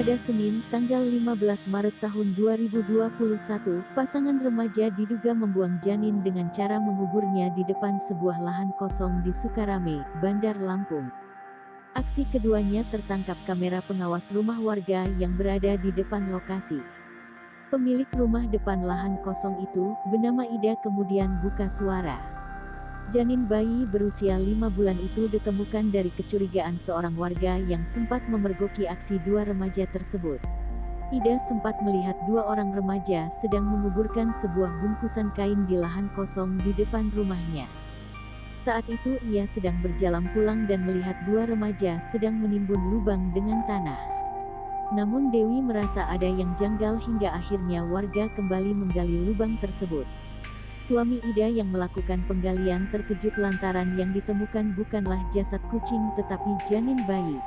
Pada Senin, tanggal 15 Maret tahun 2021, pasangan remaja diduga membuang janin dengan cara menguburnya di depan sebuah lahan kosong di Sukarame, Bandar Lampung. Aksi keduanya tertangkap kamera pengawas rumah warga yang berada di depan lokasi. Pemilik rumah depan lahan kosong itu, bernama Ida, kemudian buka suara. Janin bayi berusia 5 bulan itu ditemukan dari kecurigaan seorang warga yang sempat memergoki aksi dua remaja tersebut. Ida sempat melihat dua orang remaja sedang menguburkan sebuah bungkusan kain di lahan kosong di depan rumahnya. Saat itu ia sedang berjalan pulang dan melihat dua remaja sedang menimbun lubang dengan tanah. Namun Dewi merasa ada yang janggal hingga akhirnya warga kembali menggali lubang tersebut. Suami Ida yang melakukan penggalian terkejut lantaran yang ditemukan bukanlah jasad kucing tetapi janin bayi.